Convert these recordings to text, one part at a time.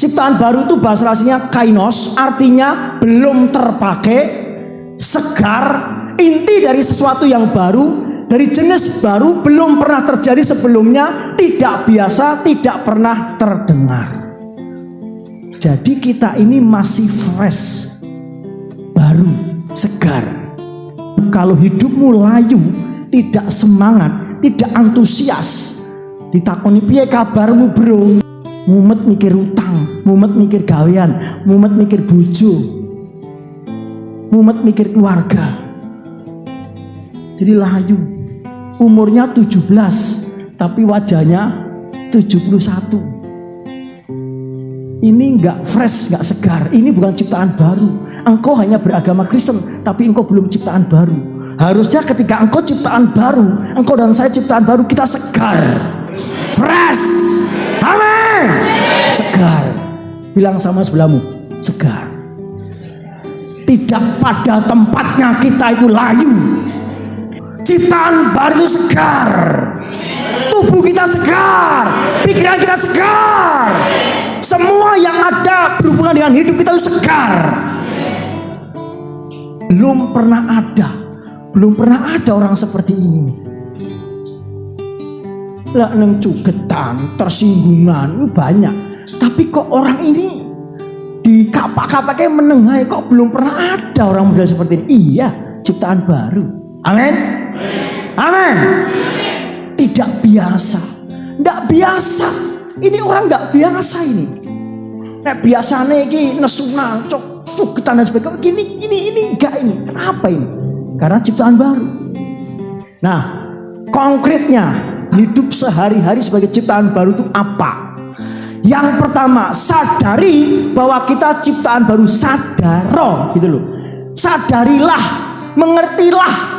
Ciptaan baru itu bahasa aslinya kainos, artinya belum terpakai, segar, inti dari sesuatu yang baru, dari jenis baru, belum pernah terjadi sebelumnya, tidak biasa, tidak pernah terdengar. Jadi kita ini masih fresh, baru, segar. Kalau hidupmu layu, tidak semangat, tidak antusias, ditakoni piye kabarmu bro, mumet mikir utang, mumet mikir gawean, mumet mikir bojo, mumet mikir keluarga. Jadi layu. Umurnya 17 tapi wajahnya 71. Ini enggak fresh, enggak segar. Ini bukan ciptaan baru. Engkau hanya beragama Kristen tapi engkau belum ciptaan baru. Harusnya ketika engkau ciptaan baru, engkau dan saya ciptaan baru, kita segar, fresh. Amin. Segar. Bilang sama sebelahmu, segar. Tidak pada tempatnya kita itu layu. Ciptaan baru itu segar. Tubuh kita segar, pikiran kita segar. Semua yang ada berhubungan dengan hidup kita itu segar. Belum pernah ada orang seperti ini. Lah neng cugetan, tersinggungan banyak. Tapi kok orang ini di kapak-kapaknya menengai, kok belum pernah ada orang model seperti ini. Iya, ciptaan baru. Amin. Amin. Tidak biasa. Tidak biasa. Ini orang tidak biasa ini. Nek biasanya ini nesunan, cugetan dan sebagainya. Ini enggak ini. Kenapa ini? Karena ciptaan baru. Nah, konkretnya hidup sehari-hari sebagai ciptaan baru itu apa? Yang pertama, sadari bahwa kita ciptaan baru. Sadaro gitu loh. Sadarilah, mengertilah.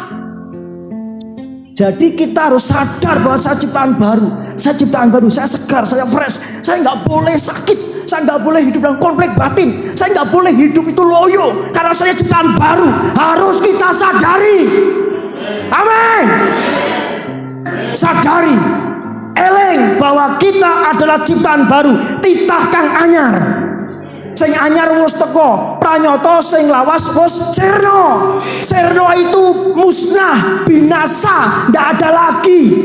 Jadi kita harus sadar bahwa saya ciptaan baru. Saya ciptaan baru, saya segar, saya fresh. Saya nggak boleh sakit, saya nggak boleh hidup dalam konflik batin. Saya nggak boleh hidup itu loyo, karena saya ciptaan baru. Harus kita sadari. Amin. Sadari, eleng bahwa kita adalah ciptaan baru. Titah kang anyar. Sing anyar wis teko, pranyata sing lawas wis sirna. Sirna itu musnah, binasa, ndak ada lagi.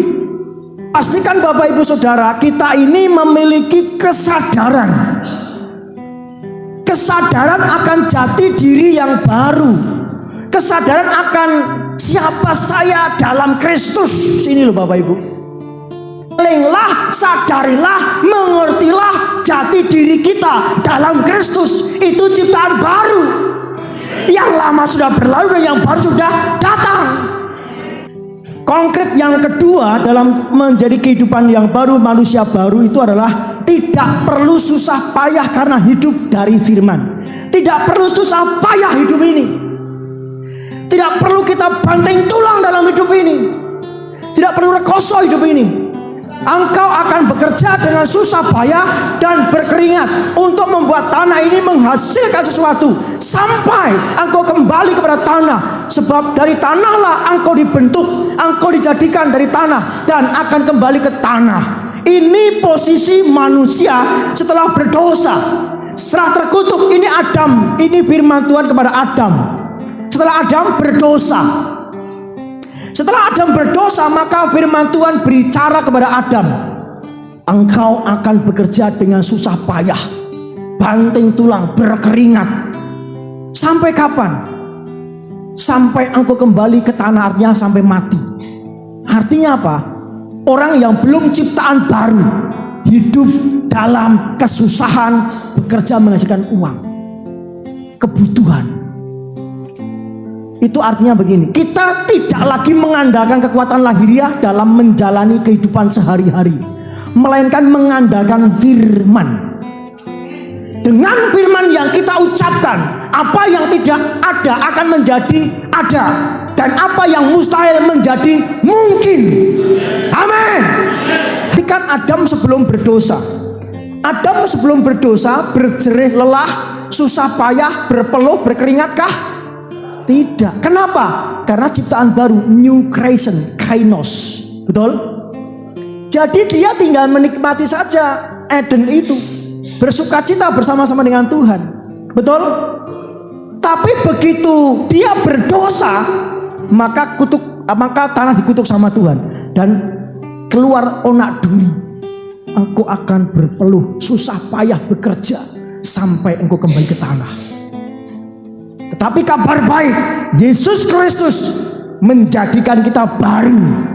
Pastikan Bapak Ibu Saudara, kita ini memiliki kesadaran. Kesadaran akan jati diri yang baru. Kesadaran akan siapa saya dalam Kristus. Ini loh Bapak Ibu. Lenglah, sadarilah, mengertilah jati diri kita dalam Kristus. Itu ciptaan baru. Yang lama sudah berlalu dan yang baru sudah datang. Konkret yang kedua dalam menjadi kehidupan yang baru, manusia baru itu adalah tidak perlu susah payah karena hidup dari firman. Tidak perlu susah payah hidup ini. Tidak perlu kita banting tulang dalam hidup ini. Tidak perlu rekoso hidup ini. Engkau akan bekerja dengan susah payah dan berkeringat untuk membuat tanah ini menghasilkan sesuatu sampai engkau kembali kepada tanah. Sebab dari tanahlah engkau dibentuk, engkau dijadikan dari tanah dan akan kembali ke tanah. Ini posisi manusia setelah berdosa, setelah terkutuk. Ini Adam, ini firman Tuhan kepada Adam. Setelah Adam berdosa, setelah Adam berdosa, maka firman Tuhan berbicara kepada Adam, engkau akan bekerja dengan susah payah, banting tulang, berkeringat. Sampai kapan? Sampai engkau kembali ke tanah, artinya sampai mati. Artinya apa? Orang yang belum ciptaan baru, hidup dalam kesusahan, bekerja menghasilkan uang, kebutuhan. Itu artinya begini, kita tidak lagi mengandalkan kekuatan lahiriah dalam menjalani kehidupan sehari-hari, melainkan mengandalkan firman. Dengan firman yang kita ucapkan, apa yang tidak ada akan menjadi ada, dan apa yang mustahil menjadi mungkin. Amin. Kan Adam sebelum berdosa, Adam sebelum berdosa berjerih lelah, susah payah, berpeluh, berkeringatkah? Tidak. Kenapa? Karena ciptaan baru, new creation, kainos. Betul? Jadi dia tinggal menikmati saja Eden itu. bersukacita bersama-sama dengan Tuhan. Betul? Tapi begitu dia berdosa, maka tanah dikutuk sama Tuhan dan keluar onak duri. Engkau akan berpeluh, susah payah bekerja sampai engkau kembali ke tanah. Tetapi kabar baik, Yesus Kristus menjadikan kita baru.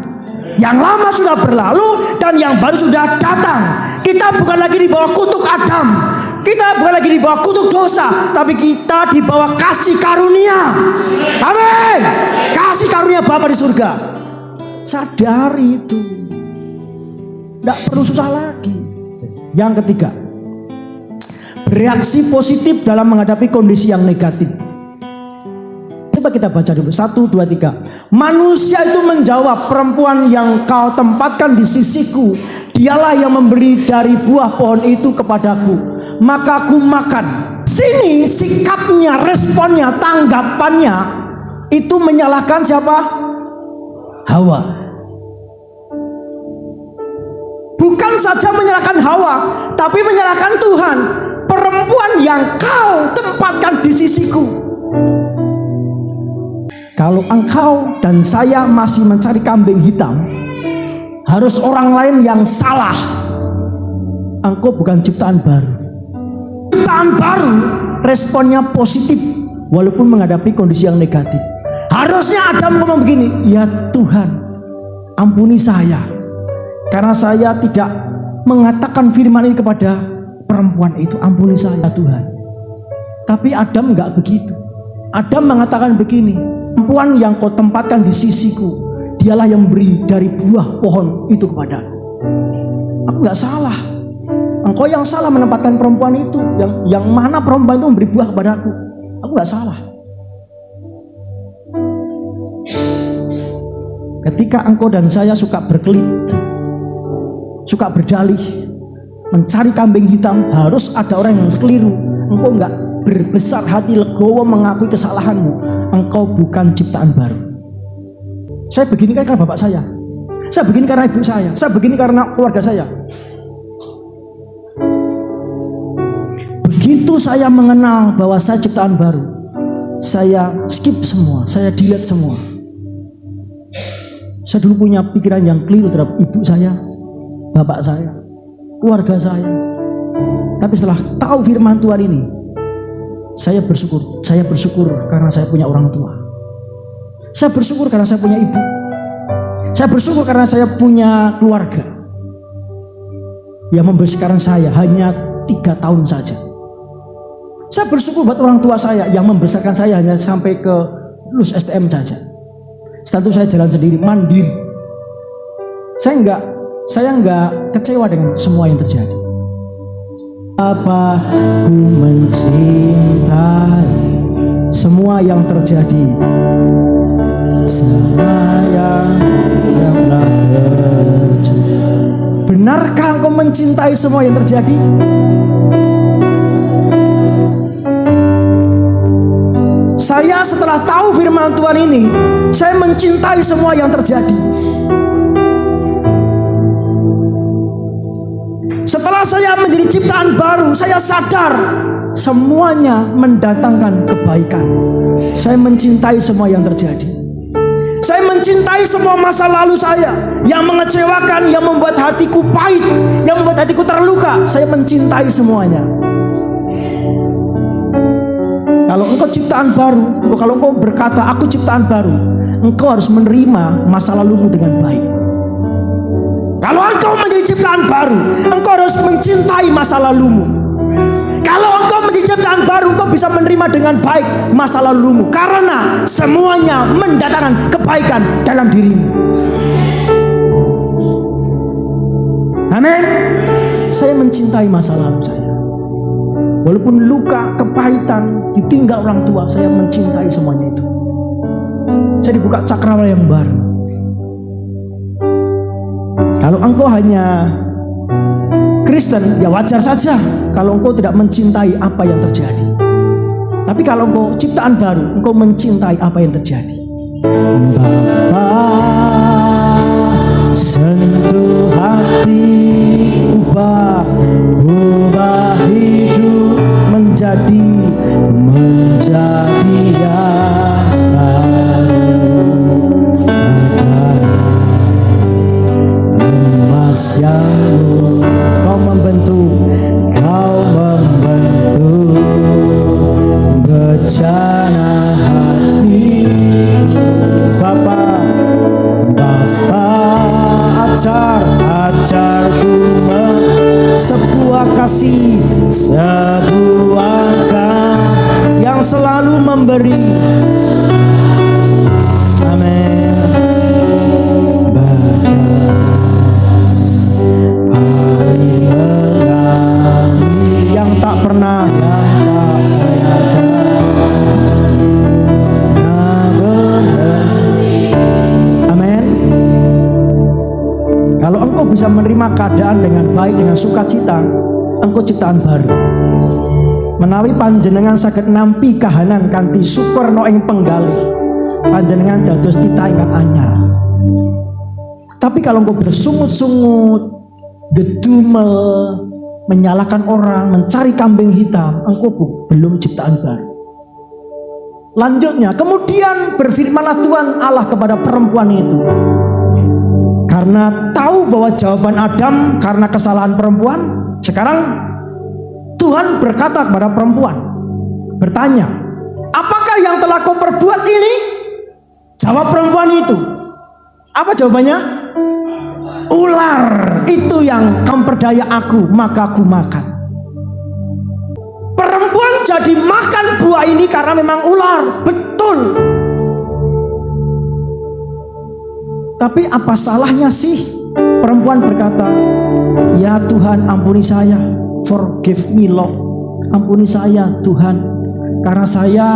Yang lama sudah berlalu dan yang baru sudah datang. Kita bukan lagi di bawah kutuk Adam, kita bukan lagi di bawah kutuk dosa, tapi kita di bawah kasih karunia. Amin. Kasih karunia Bapa di surga. Sadari itu, tidak perlu susah lagi. Yang ketiga, bereaksi positif dalam menghadapi kondisi yang negatif. Coba kita baca dulu 1, 2, 3. Manusia itu menjawab, perempuan yang kau tempatkan di sisiku, dialah yang memberi dari buah pohon itu kepadaku, maka aku makan. Sini sikapnya, responnya, tanggapannya itu menyalahkan siapa? Hawa. Bukan saja menyalahkan Hawa, tapi menyalahkan Tuhan. Perempuan yang kau tempatkan di sisiku. Kalau engkau dan saya masih mencari kambing hitam, harus orang lain yang salah. Engkau bukan ciptaan baru. Ciptaan baru responnya positif walaupun menghadapi kondisi yang negatif. Harusnya Adam ngomong begini, ya Tuhan, ampuni saya karena saya tidak mengatakan firman ini kepada perempuan itu. Ampuni saya Tuhan. Tapi Adam enggak begitu. Adam mengatakan begini, perempuan yang kau tempatkan di sisiku, dialah yang memberi dari buah pohon itu kepadaku. Aku nggak salah. Engkau yang salah menempatkan perempuan itu. Yang mana perempuan itu memberi buah kepadaku. Aku nggak salah. Ketika engkau dan saya suka berkelit, suka berdalih, mencari kambing hitam, harus ada orang yang keliru. Engkau nggak berbesar hati, legowo mengakui kesalahanmu. Engkau bukan ciptaan baru. Saya begini karena bapak saya begini karena ibu saya begini karena keluarga saya. Begitu saya mengenal bahwa saya ciptaan baru, saya skip semua, saya delete semua. Saya dulu punya pikiran yang keliru terhadap ibu saya, bapak saya, keluarga saya. Tapi setelah tahu firman Tuhan ini, saya bersyukur karena saya punya orang tua. Saya bersyukur karena saya punya ibu. Saya bersyukur karena saya punya keluarga yang membesarkan saya hanya 3 tahun saja. Saya bersyukur buat orang tua saya yang membesarkan saya hanya sampai ke lulus STM saja. Setelah itu saya jalan sendiri, mandiri. Saya enggak kecewa dengan semua yang terjadi. Apa ku mencintai semua yang terjadi, semua yang telah terjadi. Benarkah engkau mencintai semua yang terjadi? Saya setelah tahu firman Tuhan ini, saya mencintai semua yang terjadi. Setelah saya menjadi ciptaan baru, saya sadar semuanya mendatangkan kebaikan. Saya mencintai semua yang terjadi. Saya mencintai semua masa lalu saya yang mengecewakan, yang membuat hatiku pahit, yang membuat hatiku terluka. Saya mencintai semuanya. Kalau engkau ciptaan baru, kalau engkau berkata aku ciptaan baru, engkau harus menerima masa lalumu dengan baik. Kalau engkau menjadi ciptaan baru, engkau harus mencintai masa lalumu. Kalau engkau menjadi ciptaan baru, engkau bisa menerima dengan baik masa lalumu, karena semuanya mendatangkan kebaikan dalam dirimu. Amin. Saya mencintai masa lalu saya. Walaupun luka, kepahitan, ditinggal orang tua, saya mencintai semuanya itu. Saya dibuka cakrawala yang baru. Kalau engkau hanya Kristen, ya wajar saja kalau engkau tidak mencintai apa yang terjadi. Tapi kalau engkau ciptaan baru, engkau mencintai apa yang terjadi. Bapa, sentuh hati, ubah kasih, sebuah kasih yang selalu memberi. Amin. Yang tak pernah, amin. Kalau engkau bisa menerima keadaan dengan baik, dengan sukacita, engkau ciptaan baru. Menawi panjenengan saged nampi kahanan kanthi syukur no ing penggalih, panjenengan dados titah ingkang anyar. Tapi kalau engkau bersungut-sungut, gedumel, menyalahkan orang, mencari kambing hitam, engkau belum ciptaan baru. Lanjutnya, kemudian berfirmanlah Tuhan Allah kepada perempuan itu. Karena tahu bahwa jawaban Adam karena kesalahan perempuan, sekarang Tuhan berkata kepada perempuan, bertanya, apakah yang telah kau perbuat ini? Jawab perempuan itu. Apa jawabannya? Ular itu yang memperdaya aku, maka aku makan. Perempuan jadi makan buah ini karena memang ular, betul. Tapi apa salahnya sih? Perempuan berkata, ya Tuhan, ampuni saya, forgive me Lord, ampuni saya Tuhan, karena saya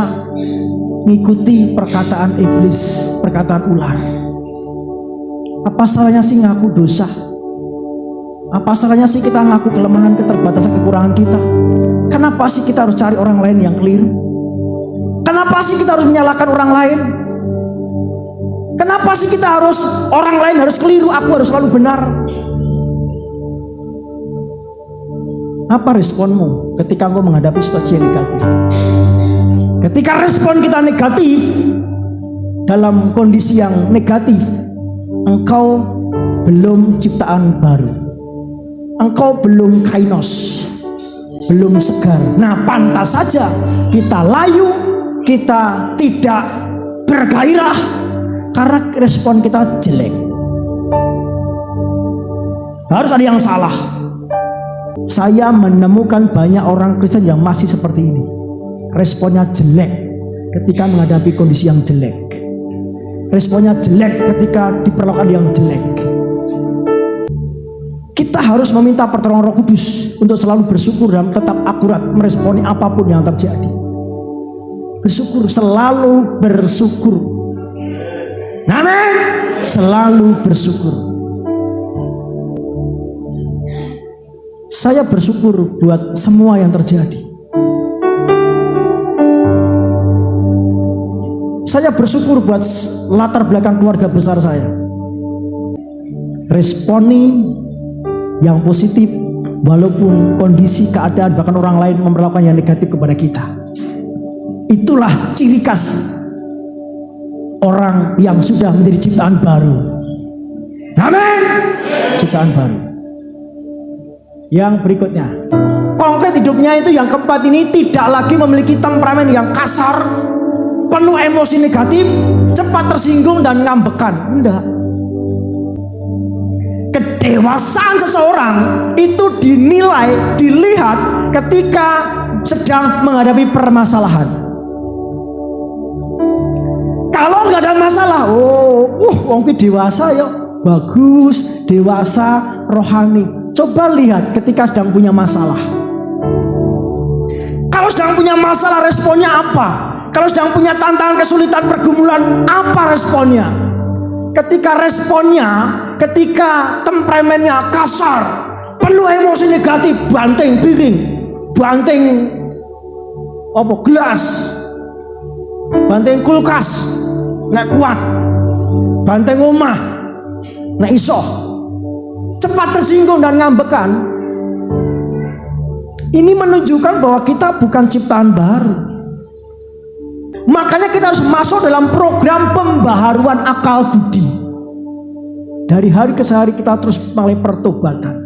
mengikuti perkataan iblis, perkataan ular. Apa salahnya sih ngaku dosa? Apa salahnya sih kita ngaku kelemahan, keterbatasan, kekurangan kita? Kenapa sih kita harus cari orang lain yang keliru? Kenapa sih kita harus menyalahkan orang lain? Kenapa sih kita harus, orang lain harus keliru, aku harus selalu benar? Apa responmu ketika engkau menghadapi situasi yang negatif? Ketika respon kita negatif, dalam kondisi yang negatif, engkau belum ciptaan baru. Engkau belum kainos, belum segar. Nah, pantas saja kita layu, kita tidak bergairah karena respon kita jelek. Harus ada yang salah. Saya menemukan banyak orang Kristen yang masih seperti ini. Responnya jelek ketika menghadapi kondisi yang jelek. Responnya jelek ketika diperlakukan yang jelek. Kita harus meminta pertolongan Roh Kudus untuk selalu bersyukur dan tetap akurat meresponi apapun yang terjadi. Bersyukur, selalu bersyukur. Amin. Selalu bersyukur. Saya bersyukur buat semua yang terjadi. Saya bersyukur buat latar belakang keluarga besar saya. Responi yang positif walaupun kondisi, keadaan, bahkan orang lain memperlakukan yang negatif kepada kita. Itulah ciri khas orang yang sudah menjadi ciptaan baru. Amin. Ciptaan baru. Yang berikutnya, konkret hidupnya itu yang keempat ini tidak lagi memiliki temperamen yang kasar, penuh emosi negatif, cepat tersinggung dan ngambekan. Enggak. Kedewasaan seseorang itu dinilai, dilihat ketika sedang menghadapi permasalahan. Kalau nggak ada masalah, wong dewasa ya, bagus, dewasa, rohani. Coba lihat ketika sedang punya masalah. Kalau sedang punya masalah, responnya apa? Kalau sedang punya tantangan, kesulitan, pergumulan, apa responnya? Ketika responnya, ketika temperamennya kasar, penuh emosi negatif, banting piring, banting gelas, banting kulkas, nek kuat, banting omah, nek iso, cepat tersinggung dan ngambekan. Ini menunjukkan bahwa kita bukan ciptaan baru. Makanya kita harus masuk dalam program pembaharuan akal budi. Dari hari ke hari kita terus mulai pertobatan.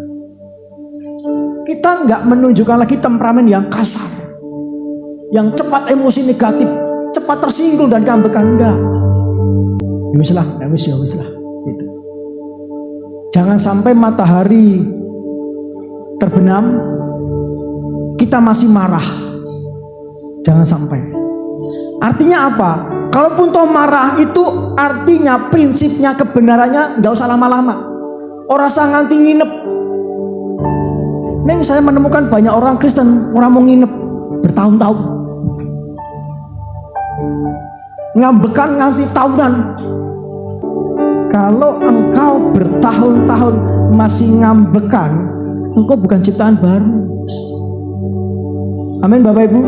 Kita nggak menunjukkan lagi temperamen yang kasar, yang cepat emosi negatif, cepat tersinggung dan ngambekan. Enggak. Ya wis lah. Gitu. Jangan sampai matahari terbenam, kita masih marah. Jangan sampai. Artinya apa? Kalaupun toh marah itu artinya prinsipnya kebenarannya nggak usah lama-lama. Orang usah nganti nginep. Neng, saya menemukan banyak orang Kristen orang mau nginep bertahun-tahun, ngambekan nganti tahunan. Kalau engkau bertahun-tahun masih ngambekan, engkau bukan ciptaan baru. Amin Bapak Ibu.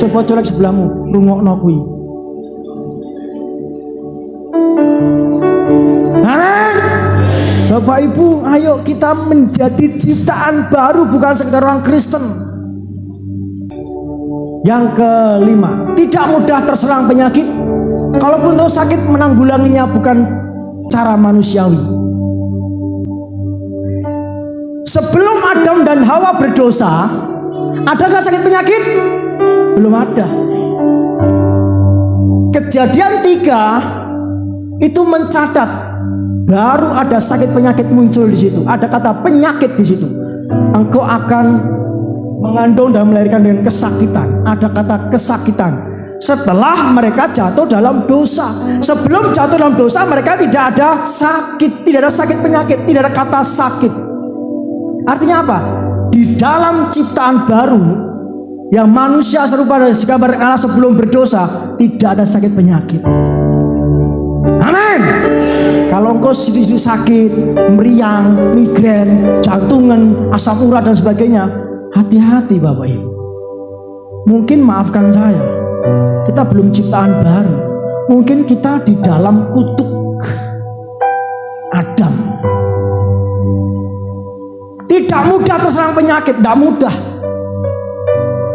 Coba colek sebelahmu, rungokno kuwi. Amin. Bapak Ibu, ayo kita menjadi ciptaan baru, bukan sekedar orang Kristen. Yang kelima, tidak mudah terserang penyakit. Kalaupun tahu sakit, menanggulanginya bukan cara manusiawi. Sebelum Adam dan Hawa berdosa, adakah sakit penyakit? Belum ada. Kejadian 3 itu mencatat baru ada sakit penyakit muncul di situ. Ada kata penyakit di situ. Engkau akan mengandung dan melahirkan dengan kesakitan. Ada kata kesakitan. Setelah mereka jatuh dalam dosa. Sebelum jatuh dalam dosa mereka tidak ada sakit, tidak ada sakit penyakit, tidak ada kata sakit. Artinya apa? Di dalam ciptaan baru yang manusia serupa dengan gambar Allah sebelum berdosa, tidak ada sakit penyakit. Amin. Kalau engkau sedikit sakit, meriang, migrain, jantungan, asam urat dan sebagainya, hati-hati Bapak Ibu. Mungkin maafkan saya, kita belum ciptaan baru. Mungkin kita di dalam kutuk Adam. Tidak mudah terserang penyakit, tidak mudah.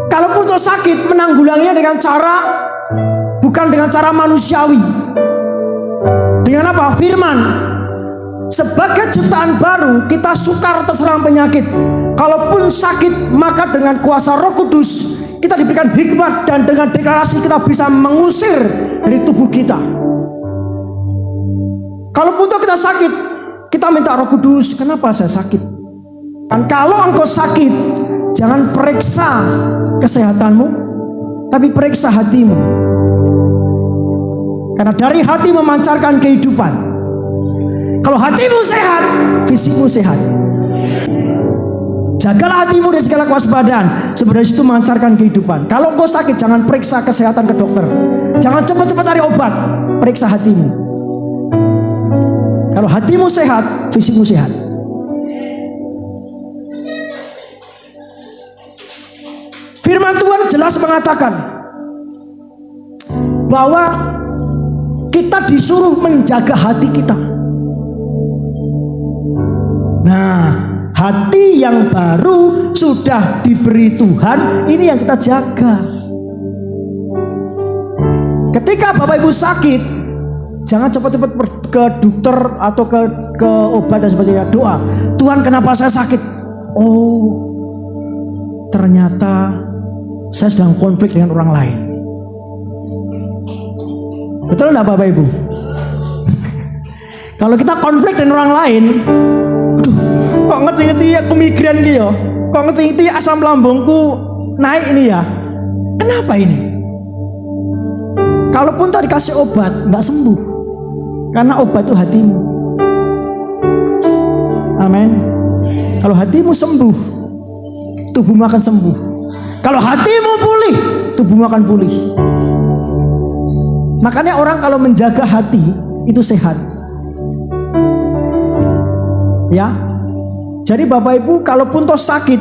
Kalaupun sakit, menanggulanginya dengan cara bukan dengan cara manusiawi. Dengan apa? Firman. Sebagai ciptaan baru, kita sukar terserang penyakit. Kalaupun sakit, maka dengan kuasa Roh Kudus kita diberikan hikmat, dan dengan deklarasi kita bisa mengusir dari tubuh kita. Kalaupun kita sakit, kita minta Roh Kudus. Kenapa saya sakit? Kan kalau engkau sakit, jangan periksa kesehatanmu, tapi periksa hatimu. Karena dari hati memancarkan kehidupan. Kalau hatimu sehat, fisikmu sehat. Jagalah hatimu dari segala kewaspadaan, sebenarnya itu memancarkan kehidupan. Kalau engkau sakit, jangan periksa kesehatan ke dokter. Jangan cepat-cepat cari obat, periksa hatimu. Kalau hatimu sehat, fisikmu sehat. Firman Tuhan jelas mengatakan bahwa kita disuruh menjaga hati kita. Nah, hati yang baru sudah diberi Tuhan, ini yang kita jaga. Ketika Bapak Ibu sakit, jangan cepat-cepat ke dokter atau ke obat dan sebagainya. Doa, Tuhan kenapa saya sakit? Oh, ternyata saya sedang konflik dengan orang lain. Betul enggak Bapak Ibu? Kalau kita konflik dengan orang lain, aduh, kok ngerti-ngerti aku migran gitu ya? Kok ngerti-ngerti asam lambungku naik ini ya? Kenapa ini? Kalaupun tak dikasih obat, nggak sembuh. Karena obat itu hatimu. Amin. Kalau hatimu sembuh, tubuhmu akan sembuh. Kalau hatimu pulih, tubuhmu akan pulih. Makanya orang kalau menjaga hati itu sehat. Ya. Jadi Bapak Ibu, kalaupun toh sakit,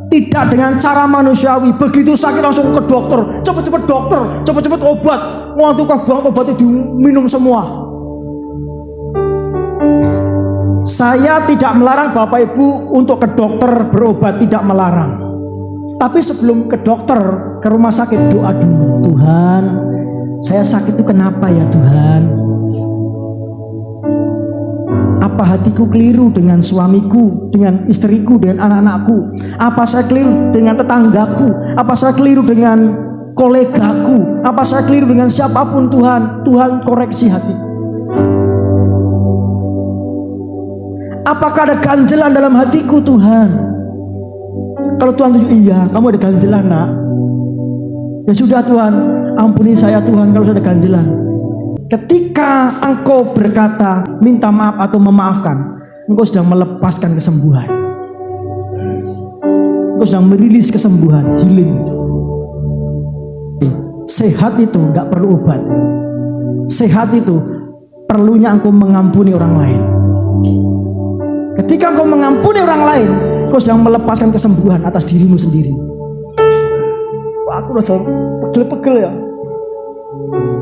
tidak dengan cara manusiawi. Begitu sakit langsung ke dokter, cepat-cepat dokter, cepat-cepat obat. Waktu kau buang obatnya diminum semua. Saya tidak melarang Bapak Ibu untuk ke dokter berobat, tidak melarang. Tapi sebelum ke dokter, ke rumah sakit, doa dulu. Tuhan, saya sakit itu kenapa ya Tuhan? Apa hatiku keliru dengan suamiku, dengan istriku, dengan anak-anakku? Apa saya keliru dengan tetanggaku? Apa saya keliru dengan kolegaku? Apa saya keliru dengan siapapun Tuhan? Tuhan koreksi hati. Apakah ada ganjelan dalam hatiku Tuhan? Kalau Tuhan tunjuk, iya kamu ada ganjelan nak. Ya sudah Tuhan, ampuni saya Tuhan kalau sudah ada ganjelan. Ketika engkau berkata minta maaf atau memaafkan, engkau sedang melepaskan kesembuhan. Engkau sedang merilis kesembuhan, healing. Sehat itu gak perlu obat. Sehat itu perlunya engkau mengampuni orang lain. Ketika engkau mengampuni orang lain, engkau sedang melepaskan kesembuhan atas dirimu sendiri. Wah, aku rasa pegel-pegel ya.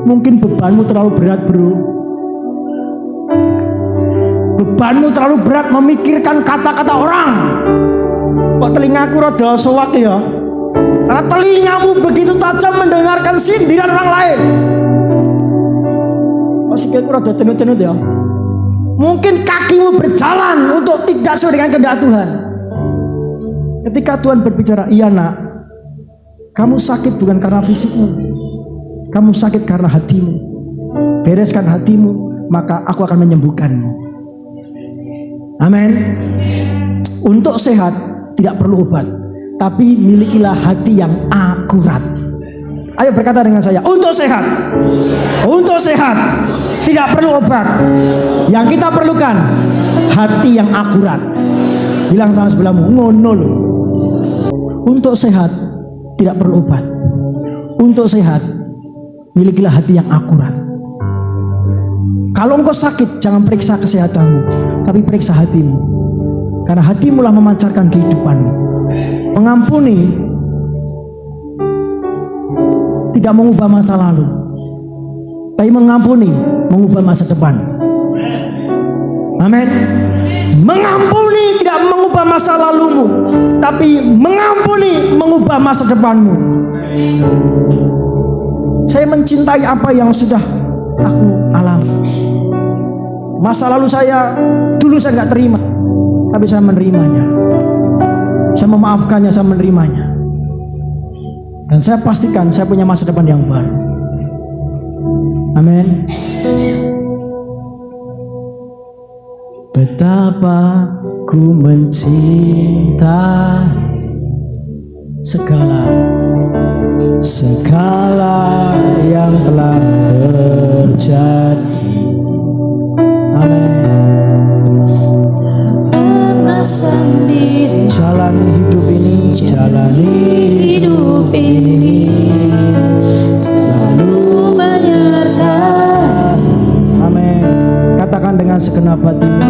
Mungkin bebanmu terlalu berat bro. Bebanmu terlalu berat memikirkan kata-kata orang. Kok telingaku rada sowak ya? Karena telingamu begitu tajam mendengarkan sindiran orang lain. Masih aku rada cenut-cenut ya. Mungkin kakimu berjalan untuk tidak sesuai dengan kehendak Tuhan. Ketika Tuhan berbicara, iya nak, kamu sakit bukan karena fisikmu, kamu sakit karena hatimu. Bereskan hatimu, maka aku akan menyembuhkanmu. Amin. Untuk sehat tidak perlu obat, tapi milikilah hati yang akurat. Ayo berkata dengan saya, untuk sehat tidak perlu obat. Yang kita perlukan hati yang akurat. Bilang sama sebelahmu, ngono loh. Untuk sehat tidak perlu obat. Untuk sehat milikilah hati yang akurat. Kalau engkau sakit, jangan periksa kesehatanmu, tapi periksa hatimu. Karena hatimu lah memancarkan kehidupanmu. Mengampuni tidak mengubah masa lalu, tapi mengampuni mengubah masa depan. Amin. Mengampuni tidak mengubah masa lalumu, tapi mengampuni mengubah masa depanmu. Saya mencintai apa yang sudah aku alami. Masa lalu saya dulu saya nggak terima, tapi saya menerimanya. Saya memaafkannya, saya menerimanya. Dan saya pastikan saya punya masa depan yang baru. Amin. Betapa ku mencintai segala yang telah terjadi. Amin. Jalani hidup ini selalu menyertai. Amin. Katakan dengan segenap hatimu.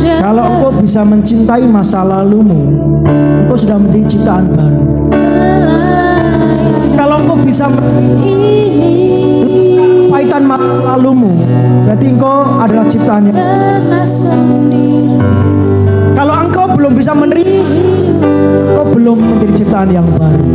Kalau engkau bisa mencintai masa lalumu, engkau sudah menjadi ciptaan baru. Kalau engkau bisa pahitan masa lalumu, berarti engkau adalah ciptaan yang. Kalau engkau belum bisa menerima, engkau belum menjadi ciptaan yang baru.